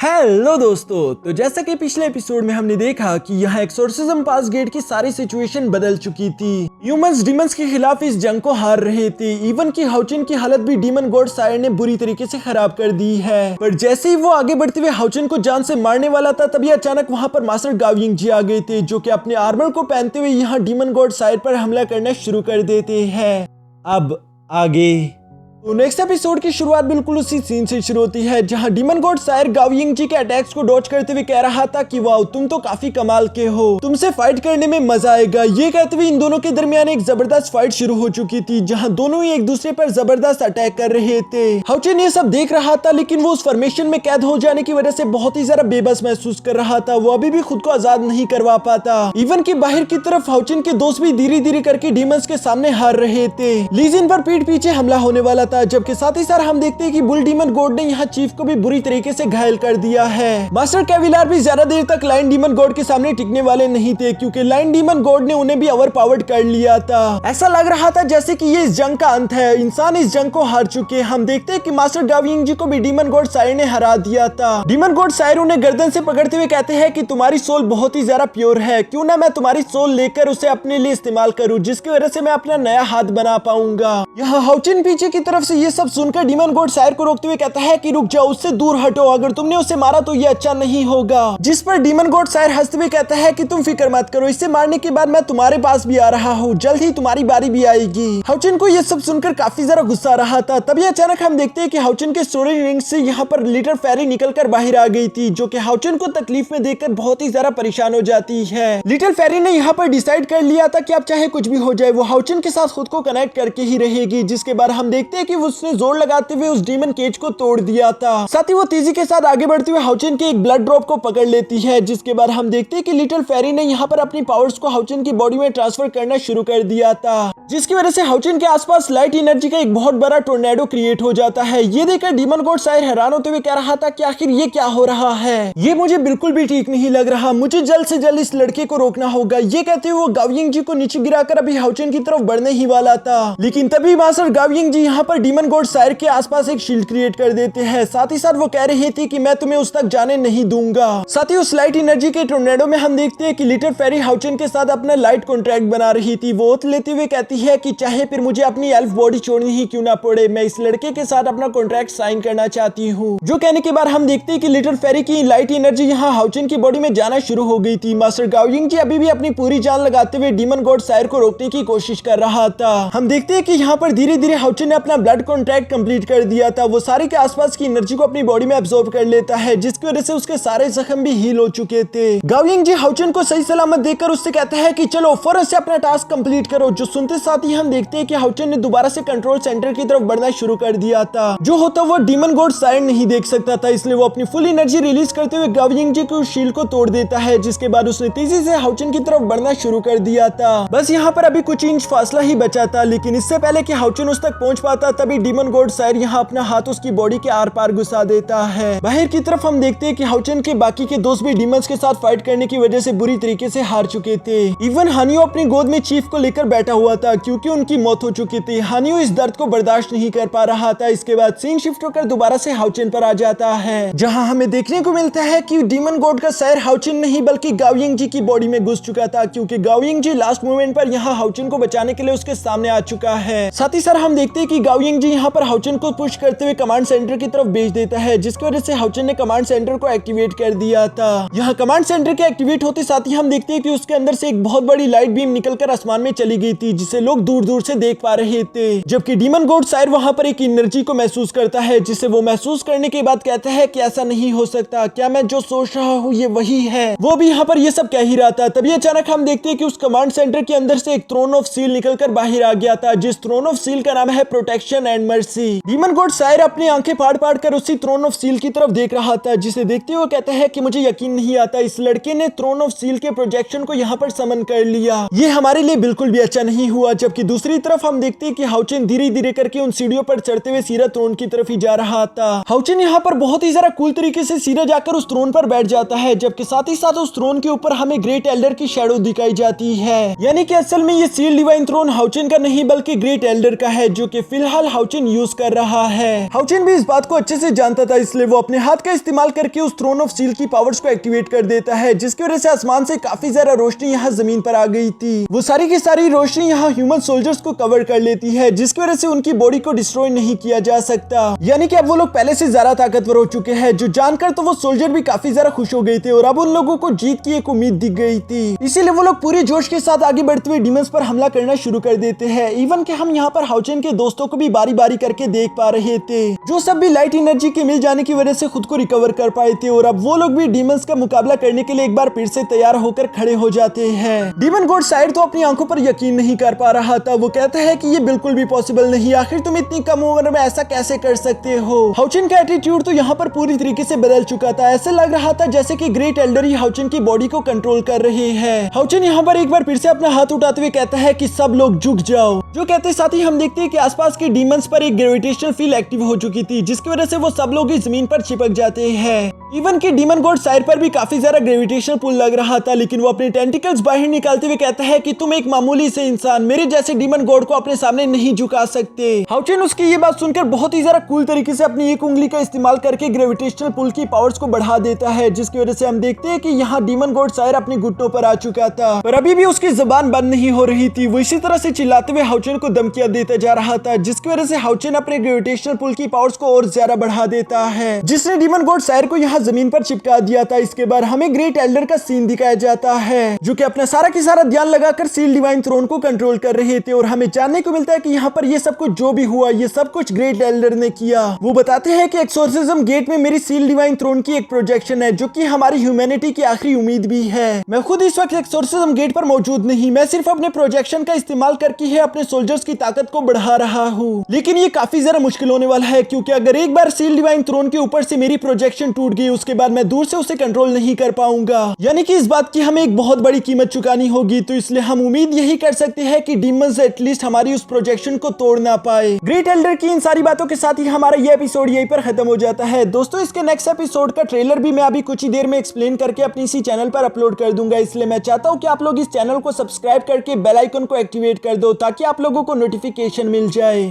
Hello दोस्तों, तो जैसा कि पिछले एपिसोड में हमने देखा कि यहाँ एक्सोर्सिज्म पास गेट की सारी सिचुएशन बदल चुकी थी। ह्यूमंस डीमंस के खिलाफ इस जंग को हार रहे थे। इवन की हाउचिन की हालत भी डीमन गॉड सायर ने बुरी तरीके से खराब कर दी है। पर जैसे ही वो आगे बढ़ते हुए हाउचिन को जान से मारने वाला था, तभी अचानक वहाँ पर मास्टर गाओयिंग जी आ गए थे, जो कि अपने आर्मर को पहनते हुए यहाँ डीमन गॉड सायर पर हमला करना शुरू कर देते हैं। अब आगे तो नेक्स्ट एपिसोड की शुरुआत बिल्कुल उसी सीन से शुरू होती है, जहां डीमन गॉड सायर गाओयिंग जी के अटैक्स को डॉज करते हुए कह रहा था कि वाओ, तुम तो काफी कमाल के हो, तुमसे फाइट करने में मजा आएगा। ये कहते हुए इन दोनों के दरमियान एक जबरदस्त फाइट शुरू हो चुकी थी, जहां दोनों ही एक दूसरे पर जबरदस्त अटैक कर रहे थे। हाउचिन ये सब देख रहा था, लेकिन वो उस फॉर्मेशन में कैद हो जाने की वजह से बहुत ही ज्यादा बेबस महसूस कर रहा था। वो अभी भी खुद को आजाद नहीं करवा पाता। इवन की बाहर की तरफ हाउचिन के दोस्त भी धीरे धीरे करके डीमंस के सामने हार रहे थे। लीजिन पर पीठ पीछे हमला होने वाला था, जबकि साथ ही हम देखते हैं कि बुल डीमन गॉड ने यहाँ चीफ को भी बुरी तरीके से घायल कर दिया है। मास्टर कैविलार भी ज्यादा देर तक लाइन डीमन गॉड के सामने टिकने वाले नहीं थे, क्योंकि लाइन डीमन गॉड ने उन्हें भी ओवरपावर्ड कर लिया था। ऐसा लग रहा था जैसे कि ये इस जंग का अंत है, इंसान इस जंग को हार चुके। हम देखते हैं कि मास्टर गाओयिंग जी को भी डीमन गॉड सायर ने हरा दिया था। डीमन गॉड सायर उन्हें गर्दन से पकड़ते हुए कहते हैं कि तुम्हारी सोल बहुत ही ज्यादा प्योर है, क्यों ना मैं तुम्हारी सोल लेकर उसे अपने लिए इस्तेमाल करूं, जिसकी वजह से मैं अपना नया हाथ बना पाऊंगा। यहाँ हाउचिन पीछे की तरफ से ये सब सुनकर डीमन गॉड सायर को रोकते हुए कहता है कि रुक जाओ, उससे दूर हटो, अगर तुमने उसे मारा तो ये अच्छा नहीं होगा। जिस पर डीमन गॉड सायर हंसते हुए कहता है कि तुम फिक्र मत करो, इससे मारने के बाद मैं तुम्हारे पास भी आ रहा हूँ, जल्द ही तुम्हारी बारी भी आएगी। हाउचिन को ये सब सुनकर काफी ज्यादा गुस्सा आ रहा था। तभी अचानक हम देखते हैं कि हाउचिन के स्टोरेज रिंग से यहाँ पर लिटिल फेरी निकलकर बाहर आ गई थी, जो कि हाउचिन को तकलीफ में देखकर बहुत ही ज्यादा परेशान हो जाती है। लिटिल फेरी ने यहाँ पर डिसाइड कर लिया था कि अब चाहे कुछ भी हो जाए, वो हाउचिन के साथ खुद को कनेक्ट करके ही रहेगी। जिसके बाद हम देखते हैं कि उसने जोर लगाते हुए उस डीमन केज को तोड़ दिया था। साथ ही वो तेजी के साथ आगे बढ़ते हुए हाउचिन के एक ब्लड ड्रॉप को पकड़ लेती है। जिसके बाद हम देखते हैं कि लिटिल फेरी ने यहाँ पर अपनी पावर्स को हाउचिन की बॉडी में ट्रांसफर करना शुरू कर दिया था, जिसकी वजह से हाउचिन के आसपास लाइट एनर्जी का एक बहुत बड़ा टोर्नेडो क्रिएट हो जाता है। ये देखकर डीमन गॉड सायर हैरान होते हुए कह रहा था कि आखिर ये क्या हो रहा है, ये मुझे बिल्कुल भी ठीक नहीं लग रहा, मुझे जल्द से जल्द इस लड़के को रोकना होगा। ये कहते हुए वो गाओयिंग जी को नीचे गिराकर अभी हाउचिन की तरफ बढ़ने ही वाला था, लेकिन तभी मास्टर गाओयिंग जी यहाँ पर डीमन गॉड सायर के आसपास एक शील्ड क्रिएट कर देते हैं। साथ ही साथ वो कह रही थी कि मैं तुम्हें उस तक जाने नहीं दूंगा। साथ ही उस लाइट एनर्जी के टोर्नेडो में हम देखते हैं कि लिटिल फेरी हाउचिन के साथ अपना लाइट कॉन्ट्रैक्ट बना रही थी। वो ओथ लेते हुए कहती है कि चाहे फिर मुझे अपनी एल्फ बॉडी छोड़नी ही क्यों ना पड़े, मैं इस लड़के के साथ अपना कॉन्ट्रैक्ट साइन करना चाहती हूँ। जो कहने के बाद हम देखते हैं कि लिटिल फेरी की लाइट एनर्जी यहाँ हाउचिन की बॉडी में जाना शुरू हो गई थी। मास्टर गाओयिंग जी अभी भी अपनी पूरी जान लगाते हुए डीमन गॉड सायर को रोकने की कोशिश कर रहा था। हम देखते हैं कि यहाँ पर धीरे धीरे हाउचिन ने अपना ब्लड कॉन्ट्रैक्ट कंप्लीट कर दिया था। वो सारे के आसपास की एनर्जी को अपनी बॉडी में एब्जॉर्ब कर लेता है, जिसकी वजह से उसके सारे जख्म भी हील हो चुके थे। गाओयिंग जी हाउचिन को सही सलामत देखकर उससे कहता है कि चलो फौरन से अपना टास्क कंप्लीट करो। जो सुनते साथ ही हम देखते हैं कि हाउचिन ने दोबारा से कंट्रोल सेंटर की तरफ बढ़ना शुरू कर दिया था। जो होता वो डीमन गॉड सायर नहीं देख सकता था, इसलिए वो अपनी फुल एनर्जी रिलीज करते हुए गाओयिंग जी को शील्ड को तोड़ देता है। जिसके बाद उसने तेजी से हाउचिन की तरफ बढ़ना शुरू कर दिया था। बस यहाँ पर अभी कुछ इंच फासला ही बचा था, लेकिन इससे पहले कि हाउचिन उस तक पहुंच पाता, तभी डीमन गॉड सायर यहाँ अपना हाथ उसकी बॉडी के आर पार घुसा देता है। बाहर की तरफ हम देखते हैं कि हाउचिन के बाकी के दोस्त भी डीमंस के साथ फाइट करने की वजह से बुरी तरीके से हार चुके थे। इवन हानियो अपनी गोद में चीफ को लेकर बैठा हुआ था, क्योंकि उनकी मौत हो चुकी थी। हानियो इस दर्द को बर्दाश्त नहीं कर पा रहा था। इसके बाद सीन शिफ्ट होकर दोबारा से हाउचिन पर आ जाता है, जहां हमें देखने को मिलता है कि डीमन गॉड का सायर हाउचिन नहीं बल्कि गाओयिंग जी की बॉडी में घुस चुका था, क्योंकि गाओयिंग जी लास्ट मोमेंट पर यहाँ हाउचिन को बचाने के लिए उसके सामने आ चुका है। साथ ही साथ हम देखते हैं कि गाओयिंग जी यहाँ पर हाउचिन को पुश करते हुए कमांड सेंटर की तरफ भेज देता है, जिसकी वजह से हाउचिन ने कमांड सेंटर को एक्टिवेट कर दिया था। यहाँ कमांड सेंटर के एक्टिवेट होते साथ ही हम देखते हैं कि उसके अंदर से एक बहुत बड़ी लाइट बीम निकलकर आसमान में चली गई थी, जिसे लोग दूर दूर से देख पा रहे थे। जबकि डीमन गॉड सायर वहां पर एक एनर्जी को महसूस करता है, जिसे वो महसूस करने के बाद कहता है कि ऐसा नहीं हो सकता, क्या मैं जो सोच रहा हूँ ये वही है। वो भी यहाँ पर ये सब कह ही रहा था। तभी अचानक हम देखते हैं कि उस कमांड सेंटर के अंदर से एक थ्रोन ऑफ सील निकलकर बाहर आ गया था, जिस थ्रोन ऑफ सील का नाम है protection and mercy. Demon god सायर अपनी आंखें फाड़ फाड़ कर उसी थ्रोन ऑफ सील की तरफ देख रहा था, जिसे देखते हुए कहता है कि मुझे यकीन नहीं आता, इस लड़के ने थ्रोन ऑफ सील के प्रोजेक्शन को यहाँ पर समन कर लिया। ये हमारे लिए बिल्कुल भी अच्छा नहीं हुआ। जबकि दूसरी तरफ हम देखते हैं कि हाउचिन धीरे धीरे करके उन सीढ़ियों पर चढ़ते हुए सीधा थ्रोन की तरफ ही जा रहा था। हाउचिन यहाँ पर बहुत ही ज्यादा कूल तरीके से सीधा जाकर उस थ्रोन पर बैठ जाता है, जबकि साथ ही साथ उस थ्रोन के ऊपर हमें ग्रेट एल्डर की शैडो दिखाई जाती है। यानी कि असल में ये सील डिवाइन थ्रोन हाउचिन का नहीं बल्कि ग्रेट एल्डर का है, जो कि फिलहाल फिलहाल हाउचिन यूज कर रहा है। हाउचिन भी इस बात को अच्छे से जानता था, इसलिए वो अपने हाथ का इस्तेमाल करके उस थ्रोन ऑफ स्टील की पावर्स को एक्टिवेट कर देता है, जिसकी वजह से आसमान से काफी ज्यादा रोशनी यहाँ जमीन पर आ गई थी। वो सारी की सारी रोशनी यहाँ ह्यूमन सोल्जर्स को कवर कर लेती है, जिसकी वजह से उनकी बॉडी को डिस्ट्रॉय नहीं किया जा सकता। यानी कि अब वो लोग पहले से ज्यादा ताकतवर हो चुके हैं, जो जानकर तो वो सोल्जर भी काफी ज्यादा खुश हो गए थे और अब उन लोगों को जीत की एक उम्मीद दिख गई थी। इसीलिए वो लोग पूरे जोश के साथ आगे बढ़ते हुए डीमंस पर हमला करना शुरू कर देते हैं। इवन कि हम यहाँ पर हाउचिन के दोस्तों को भी बारी बारी करके देख पा रहे थे, जो सब भी लाइट एनर्जी के मिल जाने की वजह से खुद को रिकवर कर पाए थे और अब वो लोग भी डीमंस का मुकाबला करने के लिए एक बार फिर से तैयार होकर खड़े हो जाते हैं। डीमन गॉड साइड तो अपनी आंखों पर यकीन नहीं कर पा रहा था। वो कहता है कि ये बिल्कुल भी पॉसिबल नहीं, आखिर तुम इतनी कम उम्र में ऐसा कैसे कर सकते हो। हाउचिन का एटीट्यूड तो यहाँ पर पूरी तरीके से बदल चुका था। ऐसे लग रहा था जैसे कि ग्रेट एल्डर ही हाउचिन की बॉडी को कंट्रोल कर रहे हैं। हाउचिन यहाँ पर एक बार फिर से अपना हाथ उठाते हुए कहता है कि सब लोग झुक जाओ। जो कहते साथ ही हम देखते हैं कि आसपास के डीमंस पर एक ग्रेविटेशनल फील्ड एक्टिव हो चुकी थी, जिसकी वजह से वो सब लोग इस जमीन पर चिपक जाते हैं। इवन कि डीमन गॉड साइड पर भी काफी ज्यादा ग्रेविटेशनल पुल लग रहा था, लेकिन वो अपने टेंटिकल्स बाहर निकालते हुए कहता है कि तुम एक मामूली से इंसान मेरे जैसे डीमन गॉड को अपने सामने नहीं झुका सकते। हाउचिन उसकी ये बात सुनकर बहुत ही ज्यादा कूल तरीके से अपनी एक उंगली का इस्तेमाल करके ग्रेविटेशनल पुल की पावर्स को बढ़ा देता है, जिसकी वजह से हम देखते हैं कि यहाँ डीमन गॉड सायर अपने घुटनों पर आ चुका था, पर अभी भी उसकी जुबान बंद नहीं हो रही थी। वो इसी तरह से चिल्लाते हुए हाउचिन को धमकियां देता जा रहा था, जिसकी वजह से हाउचिन अपने ग्रेविटेशनल पुल की पावर्स को और ज्यादा बढ़ा देता है, जिसने डीमन गॉड सायर को यहाँ जमीन पर चिपका दिया था। इसके बाद हमें ग्रेट एल्डर का सीन दिखाया जाता है, जो कि अपना सारा की सारा ध्यान लगाकर सील डिवाइन थ्रोन को कंट्रोल कर रहे थे और हमें जानने को मिलता है कि यहाँ पर ये सब कुछ जो भी हुआ ये सब कुछ ग्रेट एल्डर ने किया। वो बताते हैं कि एक्सोर्सिज्म गेट में मेरी सील डिवाइन थ्रोन की एक प्रोजेक्शन है, जो कि हमारी ह्यूमैनिटी की आखिरी उम्मीद भी है। मैं खुद इस वक्त एक्सोर्सिज्म गेट पर मौजूद नहीं, मैं सिर्फ अपने प्रोजेक्शन का इस्तेमाल करके ही अपने सोल्जर्स की ताकत को बढ़ा रहा हूँ, लेकिन ये काफी ज्यादा मुश्किल होने वाला है, क्योंकि अगर एक बार सील डिवाइन थ्रोन के ऊपर से मेरी प्रोजेक्शन टूट गई उसके बाद मैं दूर से उसे कंट्रोल नहीं कर पाऊंगा। यानी कि इस बात की हमें एक बहुत बड़ी कीमत चुकानी होगी, तो इसलिए हम उम्मीद यही कर सकते हैं कि डीमंस एटलीस्ट हमारी उस प्रोजेक्शन को तोड़ ना पाए। ग्रेट एल्डर की इन सारी बातों के साथ ही हमारा ये एपिसोड यहीं पर खत्म हो जाता है। दोस्तों इसके नेक्स्ट एपिसोड का ट्रेलर भी मैं अभी कुछ ही देर में एक्सप्लेन करके अपनी इसी चैनल पर अपलोड कर दूंगा, इसलिए मैं चाहता हूँ कि आप लोग इस चैनल को सब्सक्राइब करके बेल आइकन को एक्टिवेट कर दो, ताकि आप लोगों को नोटिफिकेशन मिल जाए।